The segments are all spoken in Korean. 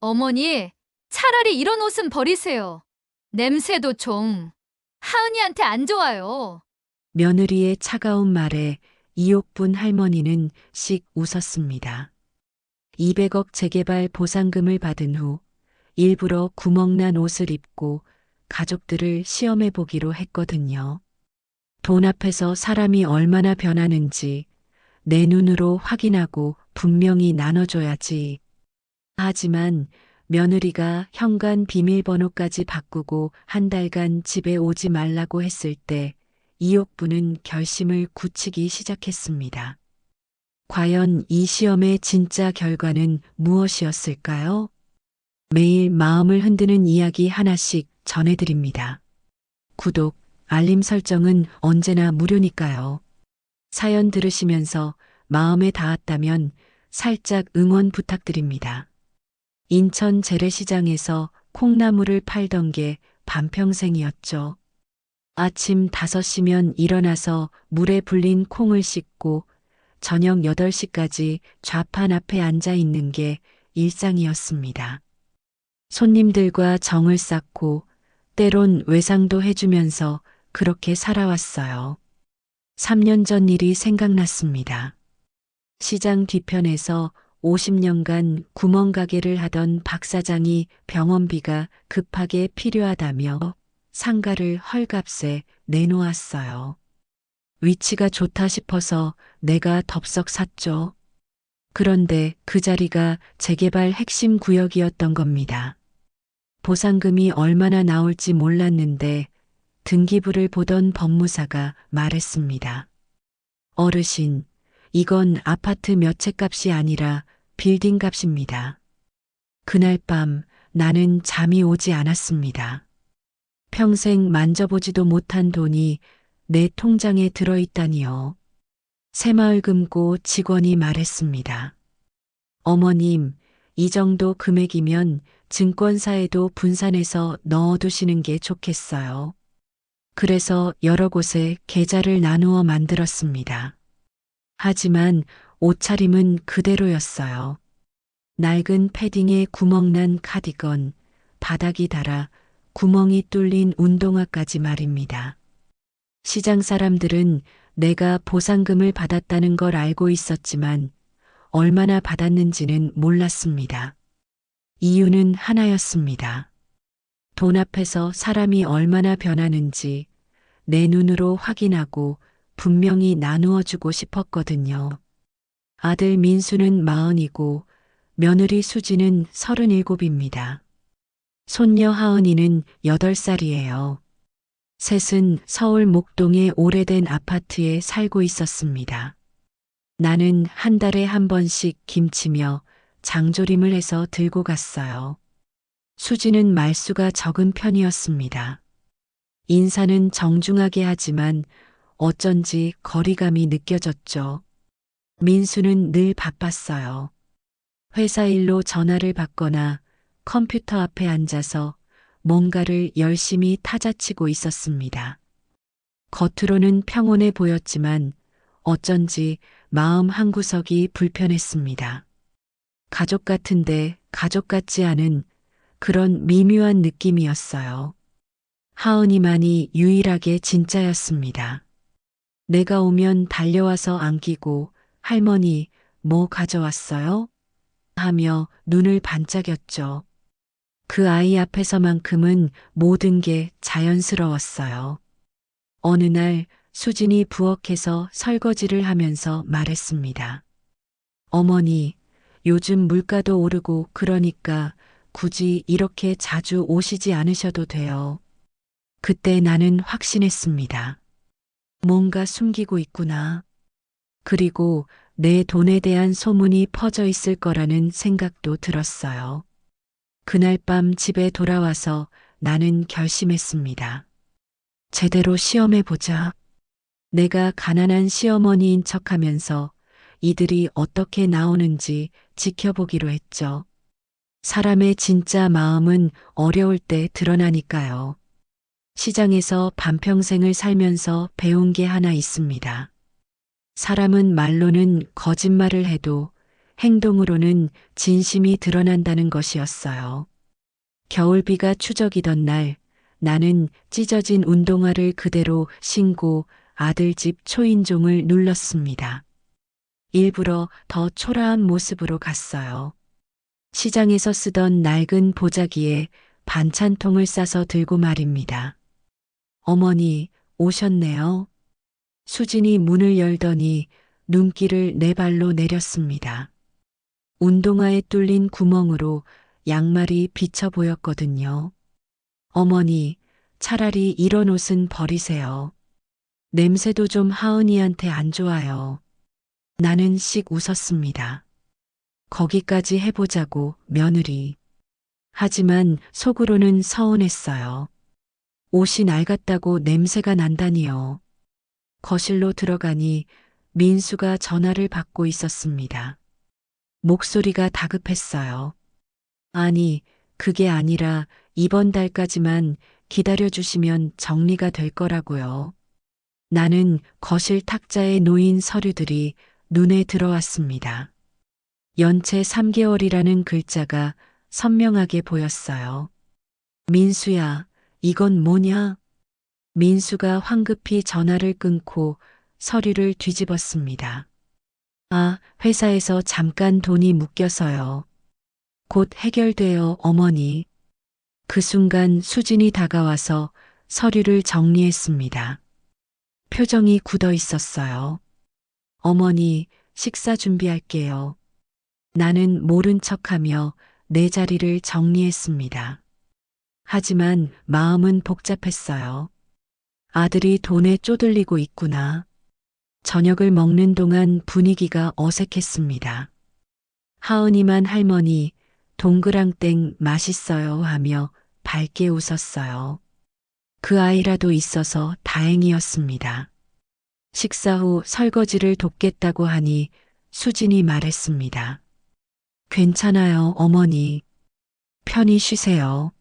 어머니, 차라리 이런 옷은 버리세요. 냄새도 좀 하은이한테 안 좋아요. 며느리의 차가운 말에 이옥분 할머니는 씩 웃었습니다. 200억 재개발 보상금을 받은 후 일부러 구멍난 옷을 입고 가족들을 시험해 보기로 했거든요. 돈 앞에서 사람이 얼마나 변하는지 내 눈으로 확인하고 분명히 나눠줘야지. 하지만 며느리가 현관 비밀번호까지 바꾸고 한 달간 집에 오지 말라고 했을 때 이옥부는 결심을 굳히기 시작했습니다. 과연 이 시험의 진짜 결과는 무엇이었을까요? 매일 마음을 흔드는 이야기 하나씩 전해드립니다. 구독, 알림 설정은 언제나 무료니까요. 사연 들으시면서 마음에 닿았다면 살짝 응원 부탁드립니다. 인천 재래시장에서 콩나물을 팔던 게 반평생이었죠. 아침 5시면 일어나서 물에 불린 콩을 씻고 저녁 8시까지 좌판 앞에 앉아 있는 게 일상이었습니다. 손님들과 정을 쌓고 때론 외상도 해주면서 그렇게 살아왔어요. 3년 전 일이 생각났습니다. 시장 뒤편에서 50년간 구멍가게를 하던 박 사장이 병원비가 급하게 필요하다며 상가를 헐값에 내놓았어요. 위치가 좋다 싶어서 내가 덥석 샀죠. 그런데 그 자리가 재개발 핵심 구역이었던 겁니다. 보상금이 얼마나 나올지 몰랐는데 등기부를 보던 법무사가 말했습니다. 어르신, 이건 아파트 몇 채 값이 아니라 빌딩 값입니다. 그날 밤 나는 잠이 오지 않았습니다. 평생 만져보지도 못한 돈이 내 통장에 들어있다니요. 새마을금고 직원이 말했습니다. 어머님, 이 정도 금액이면 증권사에도 분산해서 넣어두시는 게 좋겠어요. 그래서 여러 곳에 계좌를 나누어 만들었습니다. 하지만 옷차림은 그대로였어요. 낡은 패딩에 구멍난 카디건, 바닥이 닳아 구멍이 뚫린 운동화까지 말입니다. 시장 사람들은 내가 보상금을 받았다는 걸 알고 있었지만 얼마나 받았는지는 몰랐습니다. 이유는 하나였습니다. 돈 앞에서 사람이 얼마나 변하는지 내 눈으로 확인하고 분명히 나누어 주고 싶었거든요. 아들 민수는 40이고 며느리 수지는 37입니다. 손녀 하은이는 8살이에요. 셋은 서울 목동의 오래된 아파트에 살고 있었습니다. 나는 한 달에 한 번씩 김치며 장조림을 해서 들고 갔어요. 수지는 말수가 적은 편이었습니다. 인사는 정중하게 하지만 어쩐지 거리감이 느껴졌죠. 민수는 늘 바빴어요. 회사 일로 전화를 받거나 컴퓨터 앞에 앉아서 뭔가를 열심히 타자치고 있었습니다. 겉으로는 평온해 보였지만 어쩐지 마음 한구석이 불편했습니다. 가족 같은데 가족 같지 않은 그런 미묘한 느낌이었어요. 하은이만이 유일하게 진짜였습니다. 내가 오면 달려와서 안기고 할머니 뭐 가져왔어요? 하며 눈을 반짝였죠. 그 아이 앞에서만큼은 모든 게 자연스러웠어요. 어느 날 수진이 부엌에서 설거지를 하면서 말했습니다. 어머니, 요즘 물가도 오르고 그러니까 굳이 이렇게 자주 오시지 않으셔도 돼요. 그때 나는 확신했습니다. 뭔가 숨기고 있구나. 그리고 내 돈에 대한 소문이 퍼져 있을 거라는 생각도 들었어요. 그날 밤 집에 돌아와서 나는 결심했습니다. 제대로 시험해보자. 내가 가난한 시어머니인 척하면서 이들이 어떻게 나오는지 지켜보기로 했죠. 사람의 진짜 마음은 어려울 때 드러나니까요. 시장에서 반평생을 살면서 배운 게 하나 있습니다. 사람은 말로는 거짓말을 해도 행동으로는 진심이 드러난다는 것이었어요. 겨울비가 추적이던 날, 나는 찢어진 운동화를 그대로 신고 아들 집 초인종을 눌렀습니다. 일부러 더 초라한 모습으로 갔어요. 시장에서 쓰던 낡은 보자기에 반찬통을 싸서 들고 말입니다. 어머니, 오셨네요. 수진이 문을 열더니 눈길을 내 발로 내렸습니다. 운동화에 뚫린 구멍으로 양말이 비쳐 보였거든요. 어머니, 차라리 이런 옷은 버리세요. 냄새도 좀 하은이한테 안 좋아요. 나는 씩 웃었습니다. 거기까지 해보자고, 며느리. 하지만 속으로는 서운했어요. 옷이 낡았다고 냄새가 난다니요. 거실로 들어가니 민수가 전화를 받고 있었습니다. 목소리가 다급했어요. 아니, 그게 아니라 이번 달까지만 기다려주시면 정리가 될 거라고요. 나는 거실 탁자에 놓인 서류들이 눈에 들어왔습니다. 연체 3개월이라는 글자가 선명하게 보였어요. 민수야, 이건 뭐냐? 민수가 황급히 전화를 끊고 서류를 뒤집었습니다. 아, 회사에서 잠깐 돈이 묶여서요. 곧 해결돼요, 어머니. 그 순간 수진이 다가와서 서류를 정리했습니다. 표정이 굳어 있었어요. 어머니, 식사 준비할게요. 나는 모른 척하며 내 자리를 정리했습니다. 하지만 마음은 복잡했어요. 아들이 돈에 쪼들리고 있구나. 저녁을 먹는 동안 분위기가 어색했습니다. 하은이만 할머니, 동그랑땡 맛있어요 하며 밝게 웃었어요. 그 아이라도 있어서 다행이었습니다. 식사 후 설거지를 돕겠다고 하니 수진이 말했습니다. 괜찮아요, 어머니. 편히 쉬세요.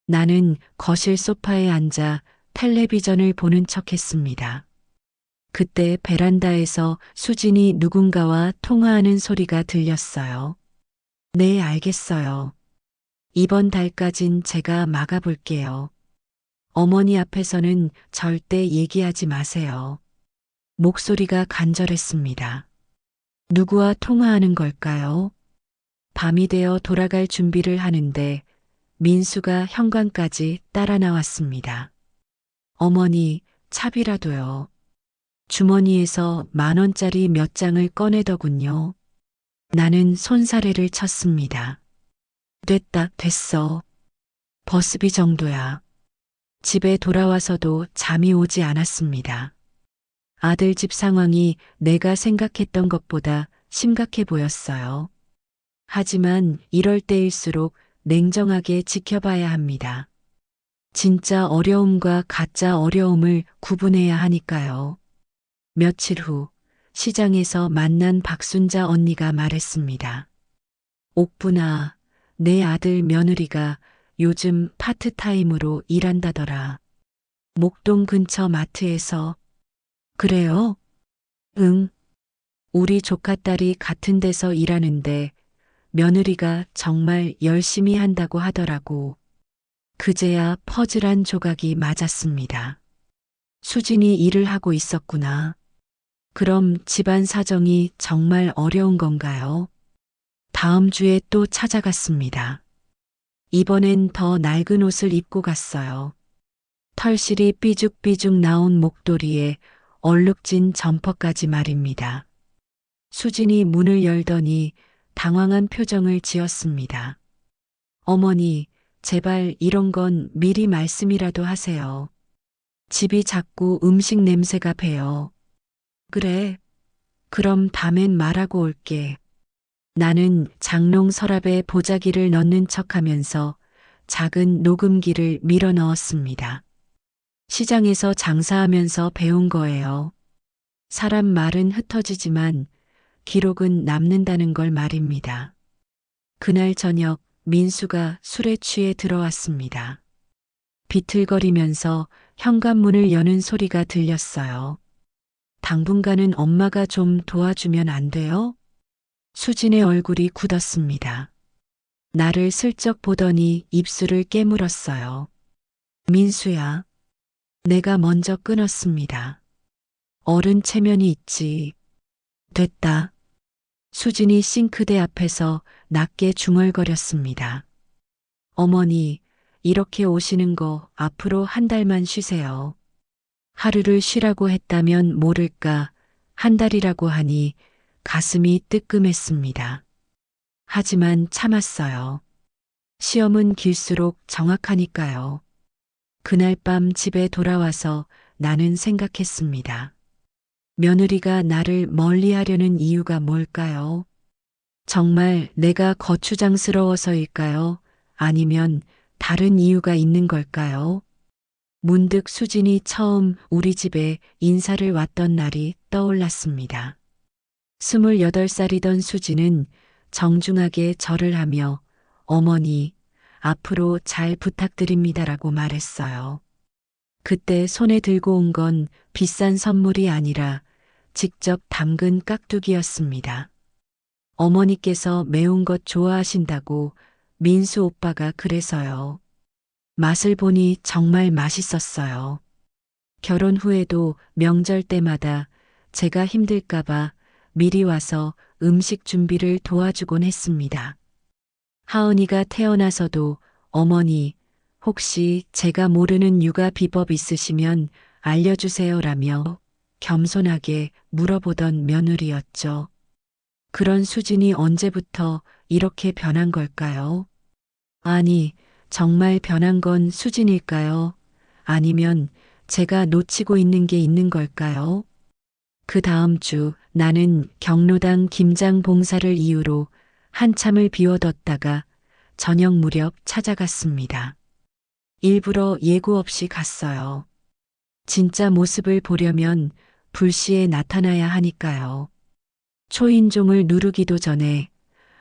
나는 거실 소파에 앉아 텔레비전을 보는 척 했습니다. 그때 베란다에서 수진이 누군가와 통화하는 소리가 들렸어요. 네, 알겠어요. 이번 달까진 제가 막아볼게요. 어머니 앞에서는 절대 얘기하지 마세요. 목소리가 간절했습니다. 누구와 통화하는 걸까요? 밤이 되어 돌아갈 준비를 하는데 민수가 현관까지 따라 나왔습니다. 어머니, 차비라도요. 주머니에서 10,000원짜리 몇 장을 꺼내더군요. 나는 손사래를 쳤습니다. 됐다, 됐어. 버스비 정도야. 집에 돌아와서도 잠이 오지 않았습니다. 아들 집 상황이 내가 생각했던 것보다 심각해 보였어요. 하지만 이럴 때일수록 냉정하게 지켜봐야 합니다. 진짜 어려움과 가짜 어려움을 구분해야 하니까요. 며칠 후 시장에서 만난 박순자 언니가 말했습니다. 옥분아, 내 아들 며느리가 요즘 파트타임으로 일한다더라. 목동 근처 마트에서. 그래요? 응. 우리 조카딸이 같은 데서 일하는데 며느리가 정말 열심히 한다고 하더라고. 그제야 퍼즐한 조각이 맞았습니다. 수진이 일을 하고 있었구나. 그럼 집안 사정이 정말 어려운 건가요? 다음 주에 또 찾아갔습니다. 이번엔 더 낡은 옷을 입고 갔어요. 털실이 삐죽삐죽 나온 목도리에 얼룩진 점퍼까지 말입니다. 수진이 문을 열더니 당황한 표정을 지었습니다. 어머니, 제발 이런 건 미리 말씀이라도 하세요. 집이 자꾸 음식 냄새가 배요. 그래. 그럼 다음엔 말하고 올게. 나는 장롱 서랍에 보자기를 넣는 척하면서 작은 녹음기를 밀어 넣었습니다. 시장에서 장사하면서 배운 거예요. 사람 말은 흩어지지만 기록은 남는다는 걸 말입니다. 그날 저녁 민수가 술에 취해 들어왔습니다. 비틀거리면서 현관문을 여는 소리가 들렸어요. 당분간은 엄마가 좀 도와주면 안 돼요? 수진의 얼굴이 굳었습니다. 나를 슬쩍 보더니 입술을 깨물었어요. 민수야. 내가 먼저 끊었습니다. 어른 체면이 있지. 됐다. 수진이 싱크대 앞에서 낮게 중얼거렸습니다. 어머니, 이렇게 오시는 거 앞으로 한 달만 쉬세요. 하루를 쉬라고 했다면 모를까, 한 달이라고 하니 가슴이 뜨끔했습니다. 하지만 참았어요. 시험은 길수록 정확하니까요. 그날 밤 집에 돌아와서 나는 생각했습니다. 며느리가 나를 멀리하려는 이유가 뭘까요? 정말 내가 거추장스러워서일까요? 아니면 다른 이유가 있는 걸까요? 문득 수진이 처음 우리 집에 인사를 왔던 날이 떠올랐습니다. 28살이던 수진은 정중하게 절을 하며 어머니, 앞으로 잘 부탁드립니다라고 말했어요. 그때 손에 들고 온 건 비싼 선물이 아니라 직접 담근 깍두기였습니다. 어머니께서 매운 것 좋아하신다고 민수 오빠가 그래서요. 맛을 보니 정말 맛있었어요. 결혼 후에도 명절 때마다 제가 힘들까봐 미리 와서 음식 준비를 도와주곤 했습니다. 하은이가 태어나서도 어머니, 혹시 제가 모르는 육아 비법 있으시면 알려주세요라며 겸손하게 물어보던 며느리였죠. 그런 수진이 언제부터 이렇게 변한 걸까요? 아니, 정말 변한 건 수진일까요? 아니면 제가 놓치고 있는 게 있는 걸까요? 그 다음 주 나는 경로당 김장 봉사를 이유로 한참을 비워뒀다가 저녁 무렵 찾아갔습니다. 일부러 예고 없이 갔어요. 진짜 모습을 보려면 불시에 나타나야 하니까요. 초인종을 누르기도 전에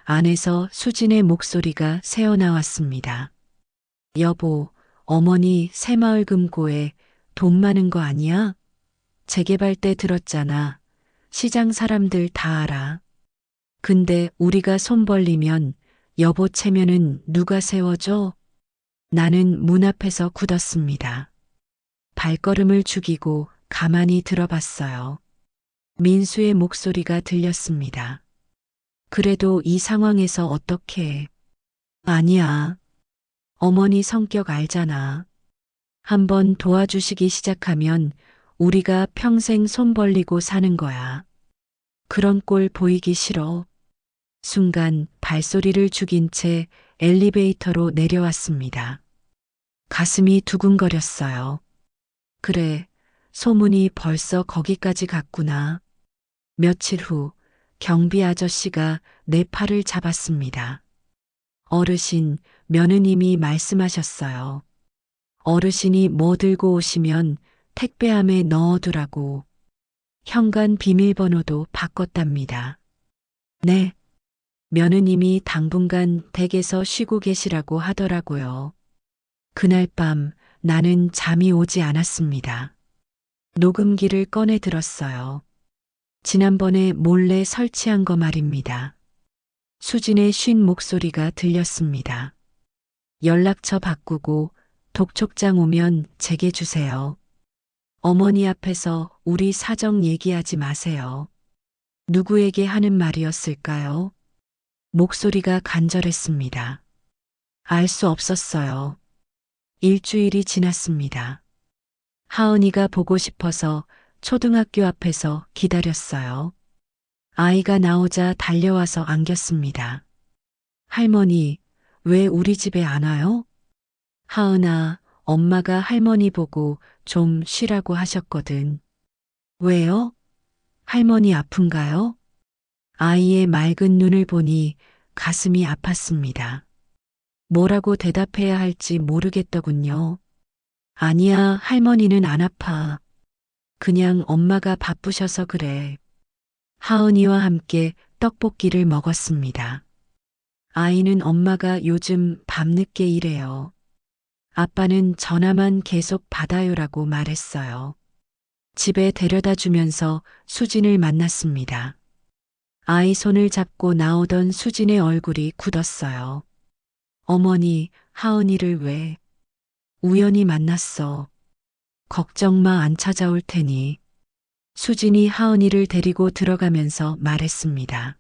안에서 수진의 목소리가 새어나왔습니다. 여보, 어머니 새마을금고에 돈 많은 거 아니야? 재개발 때 들었잖아. 시장 사람들 다 알아. 근데 우리가 손 벌리면 여보 체면은 누가 세워줘? 나는 문 앞에서 굳었습니다. 발걸음을 죽이고 가만히 들어봤어요. 민수의 목소리가 들렸습니다. 그래도 이 상황에서 어떻게 해? 아니야. 어머니 성격 알잖아. 한번 도와주시기 시작하면 우리가 평생 손 벌리고 사는 거야. 그런 꼴 보이기 싫어. 순간 발소리를 죽인 채 엘리베이터로 내려왔습니다. 가슴이 두근거렸어요. 그래, 소문이 벌써 거기까지 갔구나. 며칠 후 경비 아저씨가 내 팔을 잡았습니다. 어르신, 며느님이 말씀하셨어요. 어르신이 뭐 들고 오시면 택배함에 넣어두라고. 현관 비밀번호도 바꿨답니다. 네. 며느님이 당분간 댁에서 쉬고 계시라고 하더라고요. 그날 밤 나는 잠이 오지 않았습니다. 녹음기를 꺼내 들었어요. 지난번에 몰래 설치한 거 말입니다. 수진의 쉰 목소리가 들렸습니다. 연락처 바꾸고 독촉장 오면 제게 주세요. 어머니 앞에서 우리 사정 얘기하지 마세요. 누구에게 하는 말이었을까요? 목소리가 간절했습니다. 알 수 없었어요. 일주일이 지났습니다. 하은이가 보고 싶어서 초등학교 앞에서 기다렸어요. 아이가 나오자 달려와서 안겼습니다. 할머니, 왜 우리 집에 안 와요? 하은아, 엄마가 할머니 보고 좀 쉬라고 하셨거든. 왜요? 할머니 아픈가요? 아이의 맑은 눈을 보니 가슴이 아팠습니다. 뭐라고 대답해야 할지 모르겠더군요. 아니야, 할머니는 안 아파. 그냥 엄마가 바쁘셔서 그래. 하은이와 함께 떡볶이를 먹었습니다. 아이는 엄마가 요즘 밤늦게 일해요. 아빠는 전화만 계속 받아요라고 말했어요. 집에 데려다 주면서 수진을 만났습니다. 아이 손을 잡고 나오던 수진의 얼굴이 굳었어요. 어머니, 하은이를 왜? 우연히 만났어. 걱정 마, 안 찾아올 테니. 수진이 하은이를 데리고 들어가면서 말했습니다.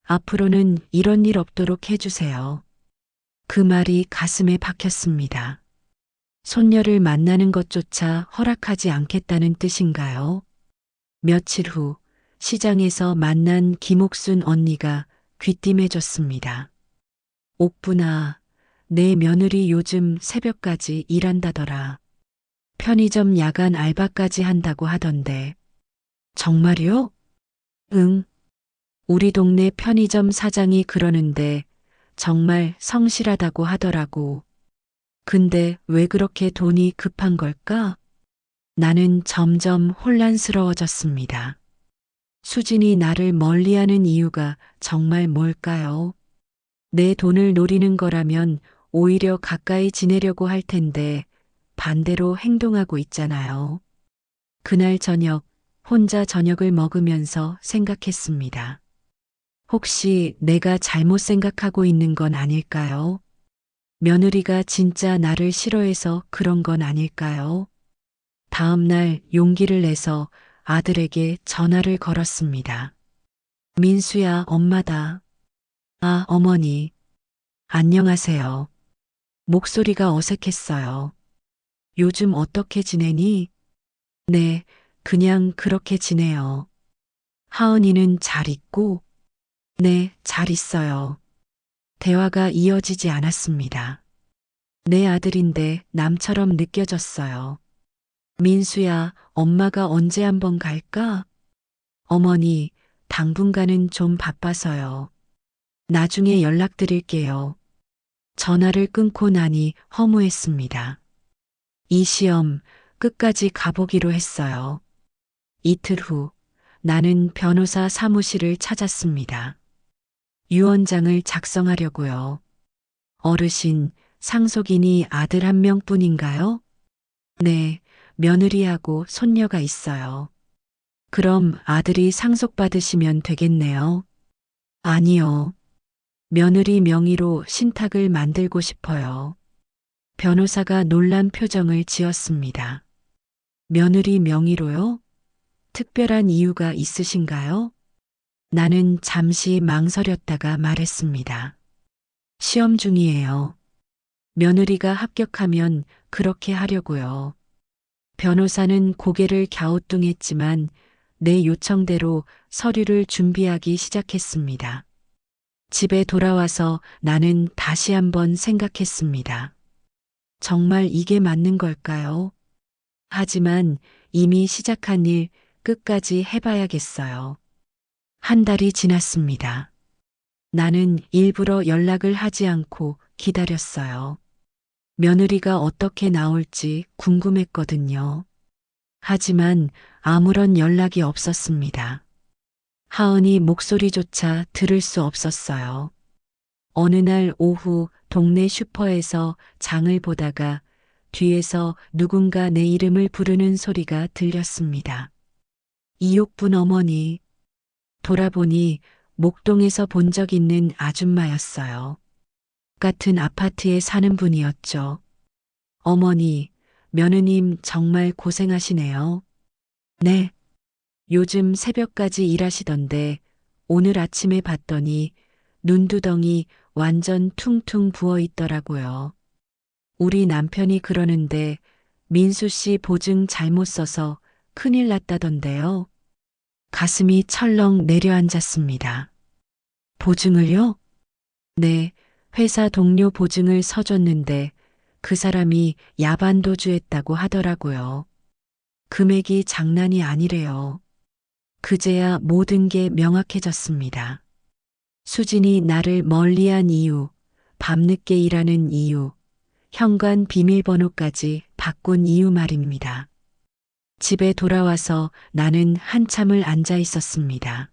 앞으로는 이런 일 없도록 해주세요. 그 말이 가슴에 박혔습니다. 손녀를 만나는 것조차 허락하지 않겠다는 뜻인가요? 며칠 후 시장에서 만난 김옥순 언니가 귀띔해줬습니다. 옥분아, 내 며느리 요즘 새벽까지 일한다더라. 편의점 야간 알바까지 한다고 하던데. 정말요? 응. 우리 동네 편의점 사장이 그러는데 정말 성실하다고 하더라고. 근데 왜 그렇게 돈이 급한 걸까? 나는 점점 혼란스러워졌습니다. 수진이 나를 멀리하는 이유가 정말 뭘까요? 내 돈을 노리는 거라면 오히려 가까이 지내려고 할 텐데 반대로 행동하고 있잖아요. 그날 저녁, 혼자 저녁을 먹으면서 생각했습니다. 혹시 내가 잘못 생각하고 있는 건 아닐까요? 며느리가 진짜 나를 싫어해서 그런 건 아닐까요? 다음 날 용기를 내서 아들에게 전화를 걸었습니다. 민수야, 엄마다. 아, 어머니. 안녕하세요. 목소리가 어색했어요. 요즘 어떻게 지내니? 네, 그냥 그렇게 지내요. 하은이는 잘 있고? 네, 잘 있어요. 대화가 이어지지 않았습니다. 내 아들인데 남처럼 느껴졌어요. 민수야, 엄마가 언제 한번 갈까? 어머니, 당분간은 좀 바빠서요. 나중에 연락드릴게요. 전화를 끊고 나니 허무했습니다. 이 시험 끝까지 가보기로 했어요. 이틀 후 나는 변호사 사무실을 찾았습니다. 유언장을 작성하려고요. 어르신, 상속인이 아들 한 명뿐인가요? 네, 며느리하고 손녀가 있어요. 그럼 아들이 상속받으시면 되겠네요. 아니요. 며느리 명의로 신탁을 만들고 싶어요. 변호사가 놀란 표정을 지었습니다. 며느리 명의로요? 특별한 이유가 있으신가요? 나는 잠시 망설였다가 말했습니다. 시험 중이에요. 며느리가 합격하면 그렇게 하려고요. 변호사는 고개를 갸우뚱했지만 내 요청대로 서류를 준비하기 시작했습니다. 집에 돌아와서 나는 다시 한번 생각했습니다. 정말 이게 맞는 걸까요? 하지만 이미 시작한 일 끝까지 해봐야겠어요. 한 달이 지났습니다. 나는 일부러 연락을 하지 않고 기다렸어요. 며느리가 어떻게 나올지 궁금했거든요. 하지만 아무런 연락이 없었습니다. 하은이 목소리조차 들을 수 없었어요. 어느 날 오후 동네 슈퍼에서 장을 보다가 뒤에서 누군가 내 이름을 부르는 소리가 들렸습니다. 이옥분 어머니. 돌아보니 목동에서 본 적 있는 아줌마였어요. 같은 아파트에 사는 분이었죠. 어머니, 며느님 정말 고생하시네요. 네. 요즘 새벽까지 일하시던데 오늘 아침에 봤더니 눈두덩이 완전 퉁퉁 부어 있더라고요. 우리 남편이 그러는데 민수 씨 보증 잘못 써서 큰일 났다던데요. 가슴이 철렁 내려앉았습니다. 보증을요? 네, 회사 동료 보증을 서줬는데 그 사람이 야반도주했다고 하더라고요. 금액이 장난이 아니래요. 그제야 모든 게 명확해졌습니다. 수진이 나를 멀리한 이유, 밤늦게 일하는 이유, 현관 비밀번호까지 바꾼 이유 말입니다. 집에 돌아와서 나는 한참을 앉아 있었습니다.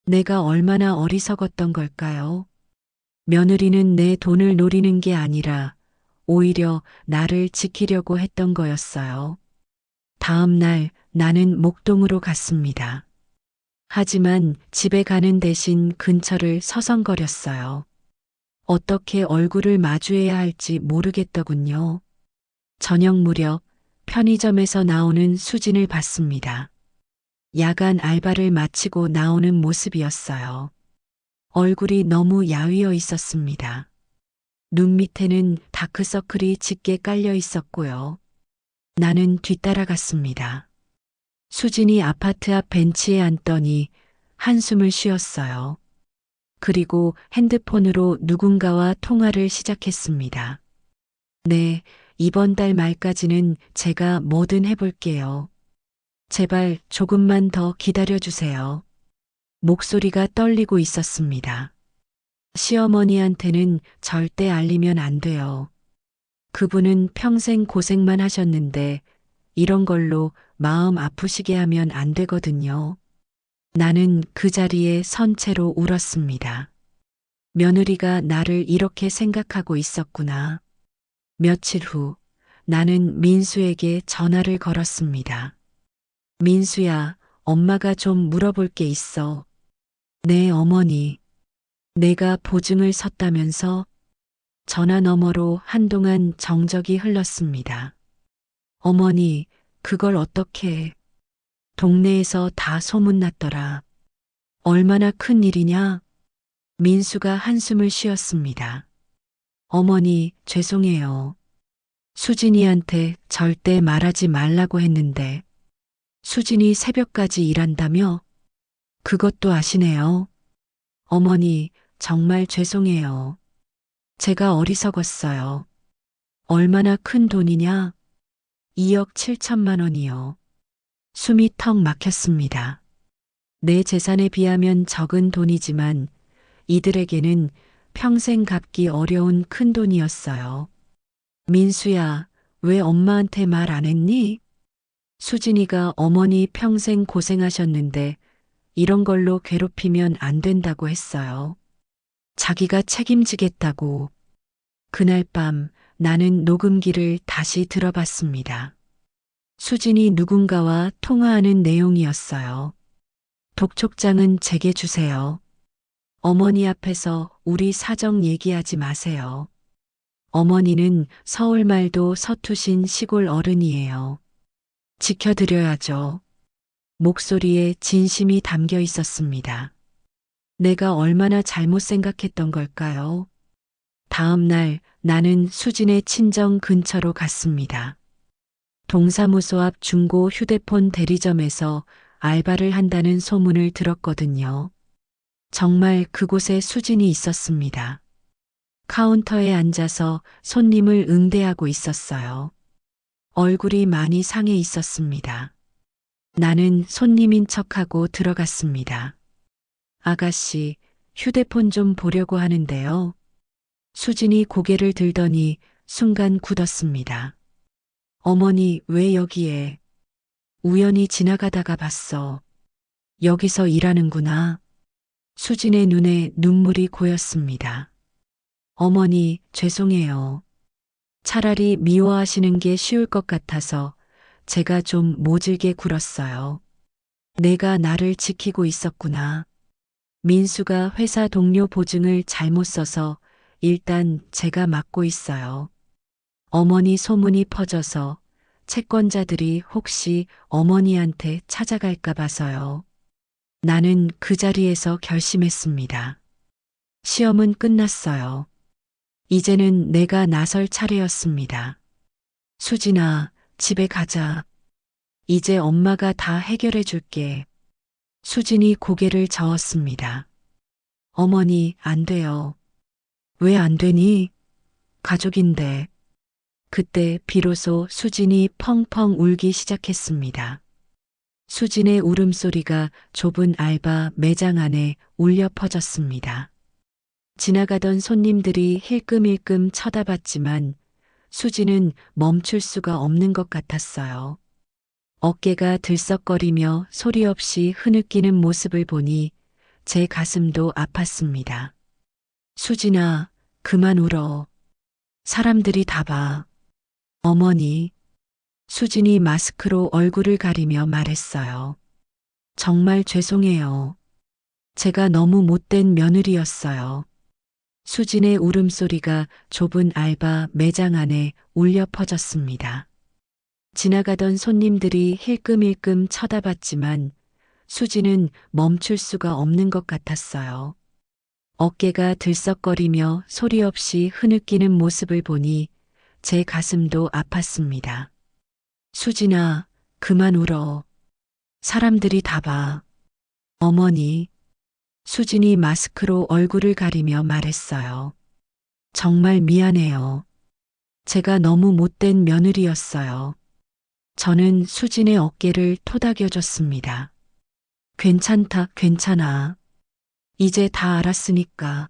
내가 얼마나 어리석었던 걸까요? 며느리는 내 돈을 노리는 게 아니라 오히려 나를 지키려고 했던 거였어요. 다음 날 나는 목동으로 갔습니다. 하지만 집에 가는 대신 근처를 서성거렸어요. 어떻게 얼굴을 마주해야 할지 모르겠더군요. 저녁 무렵 편의점에서 나오는 수진을 봤습니다. 야간 알바를 마치고 나오는 모습이었어요. 얼굴이 너무 야위어 있었습니다. 눈 밑에는 다크서클이 짙게 깔려 있었고요. 나는 뒤따라갔습니다. 수진이 아파트 앞 벤치에 앉더니 한숨을 쉬었어요. 그리고 핸드폰으로 누군가와 통화를 시작했습니다. 네, 이번 달 말까지는 제가 뭐든 해볼게요. 제발 조금만 더 기다려주세요. 목소리가 떨리고 있었습니다. 시어머니한테는 절대 알리면 안 돼요. 그분은 평생 고생만 하셨는데 이런 걸로 마음 아프시게 하면 안 되거든요. 나는 그 자리에 선 채로 울었습니다. 며느리가 나를 이렇게 생각하고 있었구나. 며칠 후 나는 민수에게 전화를 걸었습니다. 민수야, 엄마가 좀 물어볼 게 있어. 네, 어머니. 내가 보증을 섰다면서? 전화 너머로 한동안 정적이 흘렀습니다. 어머니, 그걸 어떻게? 동네에서 다 소문났더라. 얼마나 큰 일이냐? 민수가 한숨을 쉬었습니다. 어머니, 죄송해요. 수진이한테 절대 말하지 말라고 했는데, 수진이 새벽까지 일한다며? 그것도 아시네요. 어머니, 정말 죄송해요. 제가 어리석었어요. 얼마나 큰 돈이냐? 2억 7천만 원이요. 숨이 턱 막혔습니다. 내 재산에 비하면 적은 돈이지만 이들에게는 평생 갚기 어려운 큰 돈이었어요. 민수야, 왜 엄마한테 말 안 했니? 수진이가 어머니 평생 고생하셨는데 이런 걸로 괴롭히면 안 된다고 했어요. 자기가 책임지겠다고. 그날 밤 나는 녹음기를 다시 들어봤습니다. 수진이 누군가와 통화하는 내용이었어요. 독촉장은 제게 주세요. 어머니 앞에서 우리 사정 얘기하지 마세요. 어머니는 서울 말도 서투신 시골 어른이에요. 지켜드려야죠. 목소리에 진심이 담겨 있었습니다. 내가 얼마나 잘못 생각했던 걸까요? 다음 날 나는 수진의 친정 근처로 갔습니다. 동사무소 앞 중고 휴대폰 대리점에서 알바를 한다는 소문을 들었거든요. 정말 그곳에 수진이 있었습니다. 카운터에 앉아서 손님을 응대하고 있었어요. 얼굴이 많이 상해 있었습니다. 나는 손님인 척하고 들어갔습니다. 아가씨, 휴대폰 좀 보려고 하는데요. 수진이 고개를 들더니 순간 굳었습니다. 어머니, 왜 여기에? 우연히 지나가다가 봤어. 여기서 일하는구나. 수진의 눈에 눈물이 고였습니다. 어머니, 죄송해요. 차라리 미워하시는 게 쉬울 것 같아서 제가 좀 모질게 굴었어요. 내가 나를 지키고 있었구나. 민수가 회사 동료 보증을 잘못 써서 일단 제가 맡고 있어요. 어머니 소문이 퍼져서 채권자들이 혹시 어머니한테 찾아갈까 봐서요. 나는 그 자리에서 결심했습니다. 시험은 끝났어요. 이제는 내가 나설 차례였습니다. 수진아, 집에 가자. 이제 엄마가 다 해결해 줄게. 수진이 고개를 저었습니다. 어머니, 안 돼요. 왜 안 되니? 가족인데. 그때 비로소 수진이 펑펑 울기 시작했습니다. 수진의 울음소리가 좁은 알바 매장 안에 울려 퍼졌습니다. 지나가던 손님들이 힐끔힐끔 쳐다봤지만 수진은 멈출 수가 없는 것 같았어요. 어깨가 들썩거리며 소리 없이 흐느끼는 모습을 보니 제 가슴도 아팠습니다. 수진아, 그만 울어. 사람들이 다 봐. 어머니. 수진이 마스크로 얼굴을 가리며 말했어요. 정말 죄송해요. 제가 너무 못된 며느리였어요. 수진의 울음소리가 좁은 알바 매장 안에 울려 퍼졌습니다. 지나가던 손님들이 힐끔힐끔 쳐다봤지만 수진은 멈출 수가 없는 것 같았어요. 어깨가 들썩거리며 소리 없이 흐느끼는 모습을 보니 제 가슴도 아팠습니다. 수진아, 그만 울어. 사람들이 다 봐. 어머니. 수진이 마스크로 얼굴을 가리며 말했어요. 정말 미안해요. 제가 너무 못된 며느리였어요. 저는 수진의 어깨를 토닥여줬습니다. 괜찮다, 괜찮아. 이제 다 알았으니까.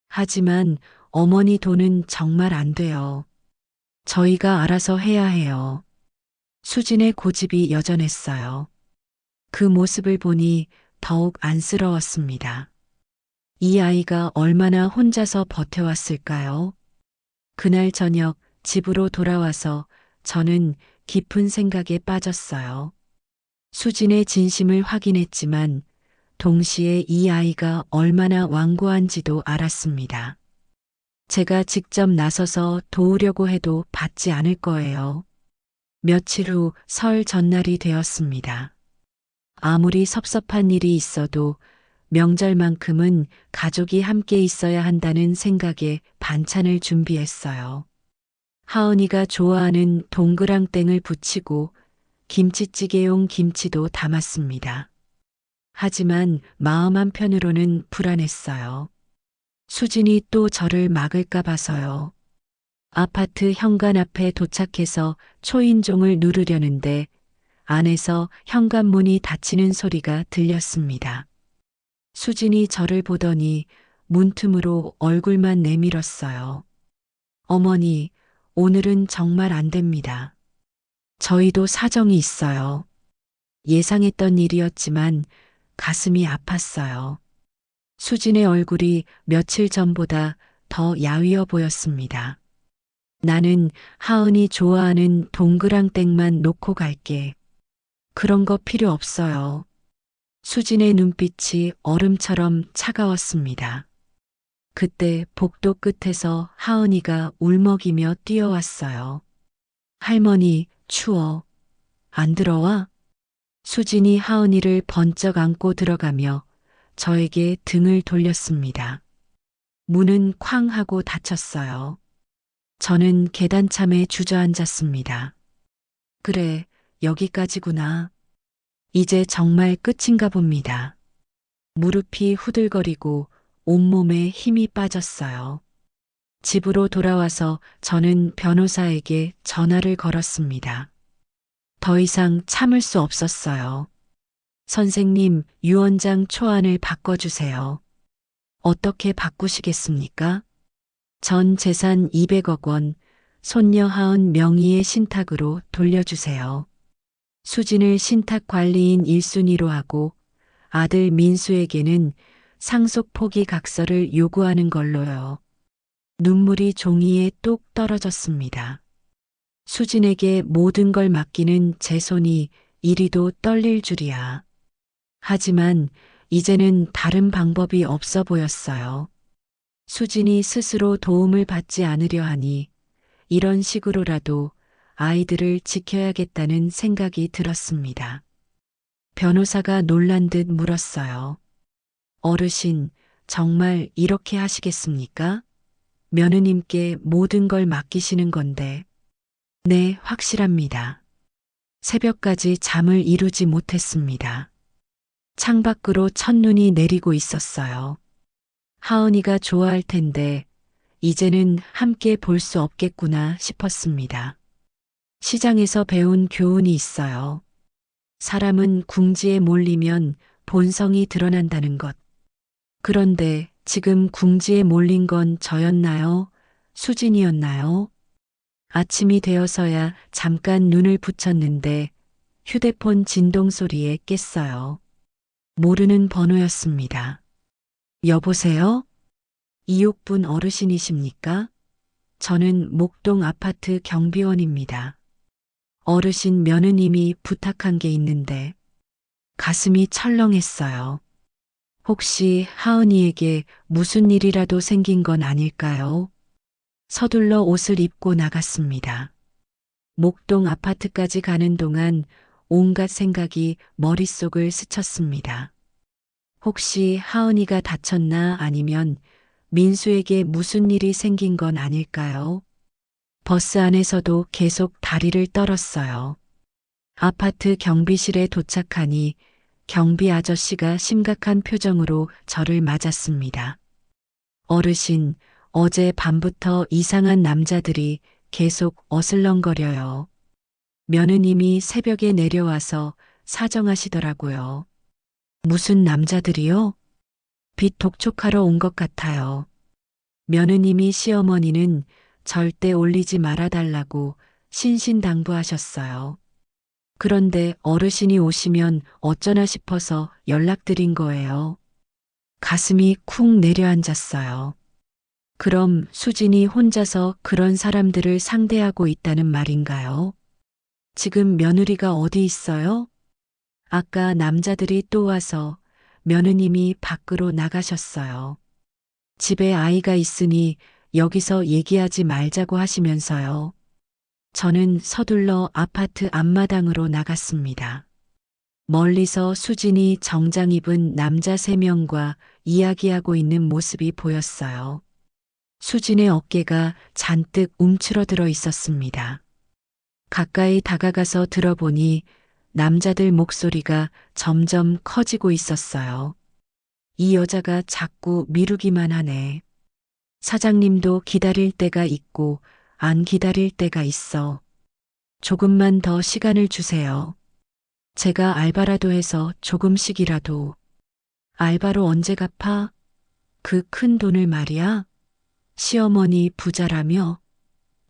하지만 어머니 돈은 정말 안 돼요. 저희가 알아서 해야 해요. 수진의 고집이 여전했어요. 그 모습을 보니 더욱 안쓰러웠습니다. 이 아이가 얼마나 혼자서 버텨왔을까요? 그날 저녁 집으로 돌아와서 저는 깊은 생각에 빠졌어요. 수진의 진심을 확인했지만 동시에 이 아이가 얼마나 완고한지도 알았습니다. 제가 직접 나서서 도우려고 해도 받지 않을 거예요. 며칠 후 설 전날이 되었습니다. 아무리 섭섭한 일이 있어도 명절만큼은 가족이 함께 있어야 한다는 생각에 반찬을 준비했어요. 하은이가 좋아하는 동그랑땡을 부치고 김치찌개용 김치도 담았습니다. 하지만 마음 한편으로는 불안했어요. 수진이 또 저를 막을까 봐서요. 아파트 현관 앞에 도착해서 초인종을 누르려는데 안에서 현관문이 닫히는 소리가 들렸습니다. 수진이 저를 보더니 문틈으로 얼굴만 내밀었어요. 어머니, 오늘은 정말 안 됩니다. 저희도 사정이 있어요. 예상했던 일이었지만 가슴이 아팠어요. 수진의 얼굴이 며칠 전보다 더 야위어 보였습니다. 나는 하은이 좋아하는 동그랑땡만 놓고 갈게. 그런 거 필요 없어요. 수진의 눈빛이 얼음처럼 차가웠습니다. 그때 복도 끝에서 하은이가 울먹이며 뛰어왔어요. 할머니, 추워. 안 들어와? 수진이 하은이를 번쩍 안고 들어가며 저에게 등을 돌렸습니다. 문은 쾅 하고 닫혔어요. 저는 계단참에 주저앉았습니다. 그래, 여기까지구나. 이제 정말 끝인가 봅니다. 무릎이 후들거리고 온몸에 힘이 빠졌어요. 집으로 돌아와서 저는 변호사에게 전화를 걸었습니다. 더 이상 참을 수 없었어요. 선생님, 유언장 초안을 바꿔주세요. 어떻게 바꾸시겠습니까? 전 재산 200억 원, 손녀 하은 명의의 신탁으로 돌려주세요. 수진을 신탁 관리인 1순위로 하고 아들 민수에게는 상속 포기 각서를 요구하는 걸로요. 눈물이 종이에 뚝 떨어졌습니다. 수진에게 모든 걸 맡기는 제 손이 이리도 떨릴 줄이야. 하지만 이제는 다른 방법이 없어 보였어요. 수진이 스스로 도움을 받지 않으려 하니 이런 식으로라도 아이들을 지켜야겠다는 생각이 들었습니다. 변호사가 놀란 듯 물었어요. 어르신, 정말 이렇게 하시겠습니까? 며느님께 모든 걸 맡기시는 건데. 네, 확실합니다. 새벽까지 잠을 이루지 못했습니다. 창밖으로 첫눈이 내리고 있었어요. 하은이가 좋아할 텐데 이제는 함께 볼 수 없겠구나 싶었습니다. 시장에서 배운 교훈이 있어요. 사람은 궁지에 몰리면 본성이 드러난다는 것. 그런데 지금 궁지에 몰린 건 저였나요? 수진이었나요? 아침이 되어서야 잠깐 눈을 붙였는데 휴대폰 진동 소리에 깼어요. 모르는 번호였습니다. 여보세요? 이옥분 어르신이십니까? 저는 목동 아파트 경비원입니다. 어르신 며느님이 부탁한 게 있는데 가슴이 철렁했어요. 혹시 하은이에게 무슨 일이라도 생긴 건 아닐까요? 서둘러 옷을 입고 나갔습니다. 목동 아파트까지 가는 동안 온갖 생각이 머릿속을 스쳤습니다. 혹시 하은이가 다쳤나 아니면 민수에게 무슨 일이 생긴 건 아닐까요? 버스 안에서도 계속 다리를 떨었어요. 아파트 경비실에 도착하니 경비 아저씨가 심각한 표정으로 저를 맞았습니다. 어르신, 어제 밤부터 이상한 남자들이 계속 어슬렁거려요. 며느님이 새벽에 내려와서 사정하시더라고요. 무슨 남자들이요? 빚 독촉하러 온 것 같아요. 며느님이 시어머니는 절대 올리지 말아달라고 신신당부하셨어요. 그런데 어르신이 오시면 어쩌나 싶어서 연락드린 거예요. 가슴이 쿵 내려앉았어요. 그럼 수진이 혼자서 그런 사람들을 상대하고 있다는 말인가요? 지금 며느리가 어디 있어요? 아까 남자들이 또 와서 며느님이 밖으로 나가셨어요. 집에 아이가 있으니 여기서 얘기하지 말자고 하시면서요. 저는 서둘러 아파트 앞마당으로 나갔습니다. 멀리서 수진이 정장 입은 남자 3명과 이야기하고 있는 모습이 보였어요. 수진의 어깨가 잔뜩 움츠러들어 있었습니다. 가까이 다가가서 들어보니 남자들 목소리가 점점 커지고 있었어요. 이 여자가 자꾸 미루기만 하네. 사장님도 기다릴 때가 있고 안 기다릴 때가 있어. 조금만 더 시간을 주세요. 제가 알바라도 해서 조금씩이라도. 알바로 언제 갚아? 그 큰 돈을 말이야? 시어머니 부자라며?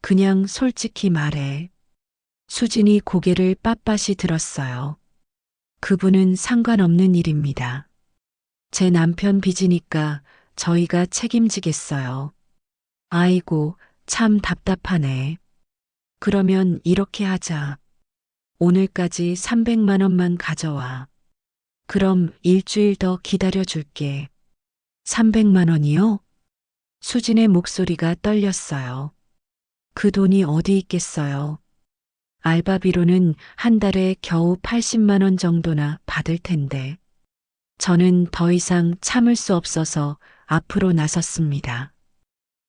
그냥 솔직히 말해. 수진이 고개를 빳빳이 들었어요. 그분은 상관없는 일입니다. 제 남편 빚이니까 저희가 책임지겠어요. 아이고, 참 답답하네. 그러면 이렇게 하자. 오늘까지 300만 원만 가져와. 그럼 일주일 더 기다려 줄게. 300만 원이요? 수진의 목소리가 떨렸어요. 그 돈이 어디 있겠어요? 알바비로는 한 달에 겨우 80만 원 정도나 받을 텐데. 저는 더 이상 참을 수 없어서 앞으로 나섰습니다.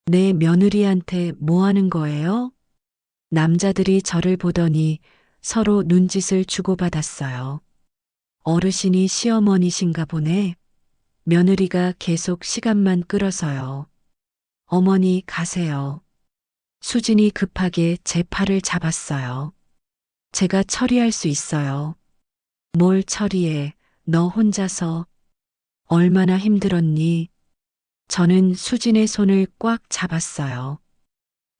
내 며느리한테 뭐 하는 거예요? 남자들이 저를 보더니 서로 눈짓을 주고받았어요. 어르신이 시어머니신가 보네. 며느리가 계속 시간만 끌어서요. 어머니 가세요. 수진이 급하게 제 팔을 잡았어요. 제가 처리할 수 있어요. 뭘 처리해? 너 혼자서. 얼마나 힘들었니? 저는 수진의 손을 꽉 잡았어요.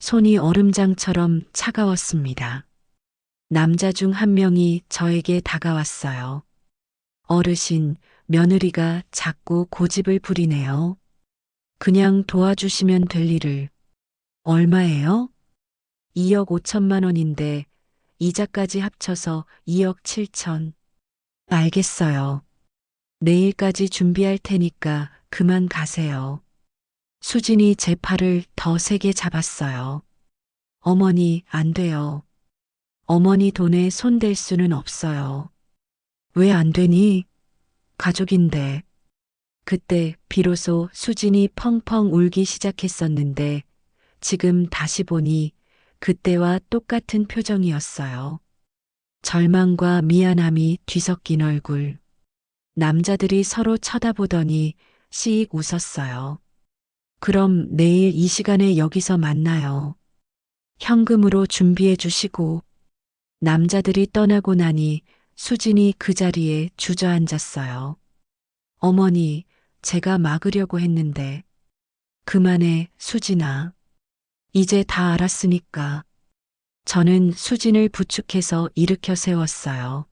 손이 얼음장처럼 차가웠습니다. 남자 중 한 명이 저에게 다가왔어요. 어르신, 며느리가 자꾸 고집을 부리네요. 그냥 도와주시면 될 일을. 얼마예요? 2억 5천만 원인데 이자까지 합쳐서 2억 7천. 알겠어요. 내일까지 준비할 테니까 그만 가세요. 수진이 제 팔을 더 세게 잡았어요. 어머니, 안 돼요. 어머니 돈에 손댈 수는 없어요. 왜 안 되니? 가족인데. 그때 비로소 수진이 펑펑 울기 시작했었는데 지금 다시 보니 그때와 똑같은 표정이었어요. 절망과 미안함이 뒤섞인 얼굴. 남자들이 서로 쳐다보더니 씩 웃었어요. 그럼 내일 이 시간에 여기서 만나요. 현금으로 준비해 주시고. 남자들이 떠나고 나니 수진이 그 자리에 주저앉았어요. 어머니, 제가 막으려고 했는데. 그만해, 수진아. 이제 다 알았으니까. 저는 수진을 부축해서 일으켜 세웠어요.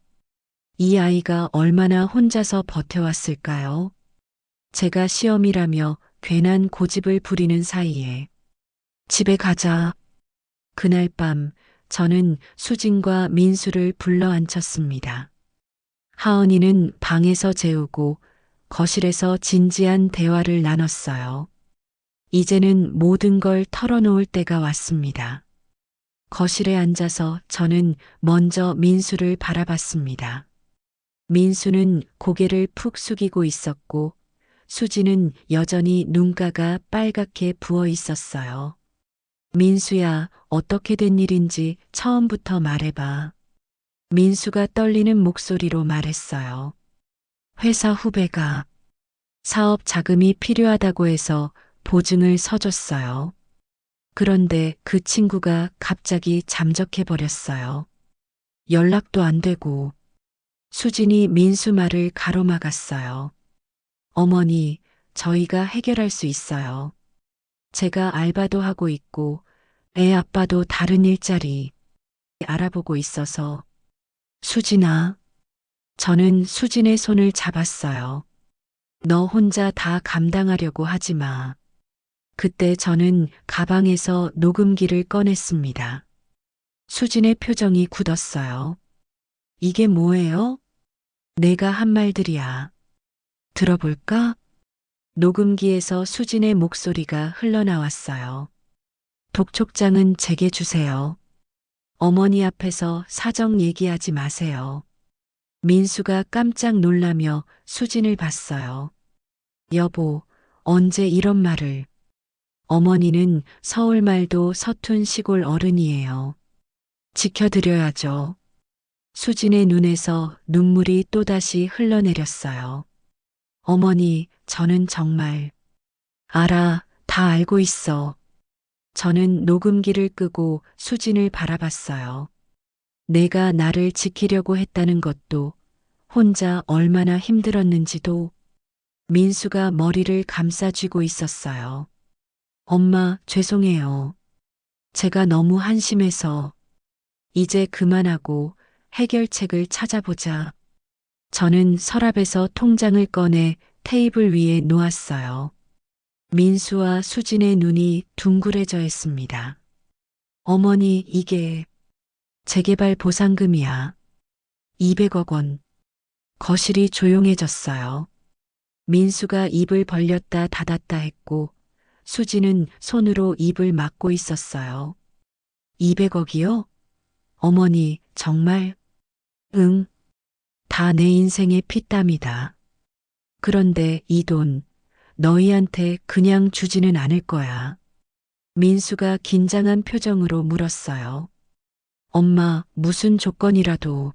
이 아이가 얼마나 혼자서 버텨왔을까요? 제가 시험이라며 괜한 고집을 부리는 사이에. 집에 가자. 그날 밤 저는 수진과 민수를 불러 앉혔습니다. 하은이는 방에서 재우고 거실에서 진지한 대화를 나눴어요. 이제는 모든 걸 털어놓을 때가 왔습니다. 거실에 앉아서 저는 먼저 민수를 바라봤습니다. 민수는 고개를 푹 숙이고 있었고 수지는 여전히 눈가가 빨갛게 부어 있었어요. 민수야, 어떻게 된 일인지 처음부터 말해봐. 민수가 떨리는 목소리로 말했어요. 회사 후배가 사업 자금이 필요하다고 해서 보증을 서줬어요. 그런데 그 친구가 갑자기 잠적해 버렸어요. 연락도 안 되고 수진이 민수 말을 가로막았어요. 어머니, 저희가 해결할 수 있어요. 제가 알바도 하고 있고 애 아빠도 다른 일자리 알아보고 있어서. 수진아, 저는 수진의 손을 잡았어요. 너 혼자 다 감당하려고 하지 마. 그때 저는 가방에서 녹음기를 꺼냈습니다. 수진의 표정이 굳었어요. 이게 뭐예요? 내가 한 말들이야. 들어볼까? 녹음기에서 수진의 목소리가 흘러나왔어요. 독촉장은 제게 주세요. 어머니 앞에서 사정 얘기하지 마세요. 민수가 깜짝 놀라며 수진을 봤어요. 여보, 언제 이런 말을. 어머니는 서울 말도 서툰 시골 어른이에요. 지켜드려야죠. 수진의 눈에서 눈물이 또다시 흘러내렸어요. 어머니, 저는 정말. 알아, 다 알고 있어. 저는 녹음기를 끄고 수진을 바라봤어요. 내가 나를 지키려고 했다는 것도, 혼자 얼마나 힘들었는지도. 민수가 머리를 감싸쥐고 있었어요. 엄마, 죄송해요. 제가 너무 한심해서. 이제 그만하고 해결책을 찾아보자. 저는 서랍에서 통장을 꺼내 테이블 위에 놓았어요. 민수와 수진의 눈이 둥그레져 있습니다. 어머니, 이게 재개발 보상금이야. 200억 원. 거실이 조용해졌어요. 민수가 입을 벌렸다 닫았다 했고 수진은 손으로 입을 막고 있었어요. 200억이요? 어머니, 정말? 응. 다 내 인생의 피땀이다. 그런데 이 돈 너희한테 그냥 주지는 않을 거야. 민수가 긴장한 표정으로 물었어요. 엄마, 무슨 조건이라도.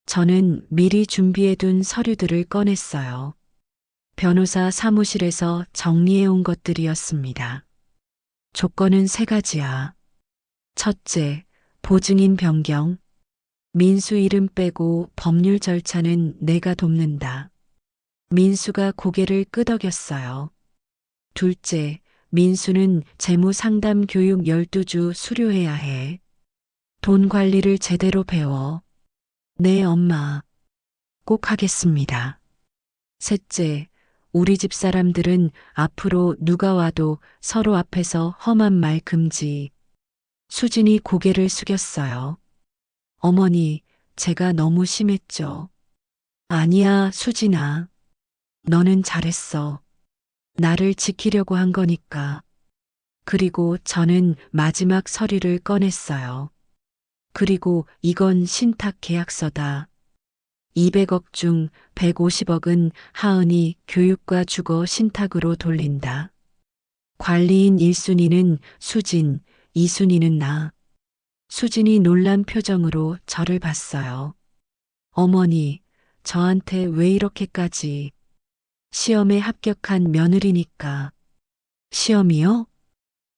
저는 미리 준비해둔 서류들을 꺼냈어요. 변호사 사무실에서 정리해온 것들이었습니다. 조건은 3가지야. 첫째, 보증인 변경. 민수 이름 빼고 법률 절차는 내가 돕는다. 민수가 고개를 끄덕였어요. 둘째, 민수는 재무 상담 교육 12주 수료해야 해. 돈 관리를 제대로 배워. 네, 엄마. 꼭 하겠습니다. 셋째, 우리 집 사람들은 앞으로 누가 와도 서로 앞에서 험한 말 금지. 수진이 고개를 숙였어요. 어머니, 제가 너무 심했죠. 아니야, 수진아. 너는 잘했어. 나를 지키려고 한 거니까. 그리고 저는 마지막 서류를 꺼냈어요. 그리고 이건 신탁 계약서다. 200억 중 150억은 하은이 교육과 주거 신탁으로 돌린다. 관리인 1순위는 수진, 2순위는 나. 수진이 놀란 표정으로 저를 봤어요. 어머니, 저한테 왜 이렇게까지. 시험에 합격한 며느리니까. 시험이요?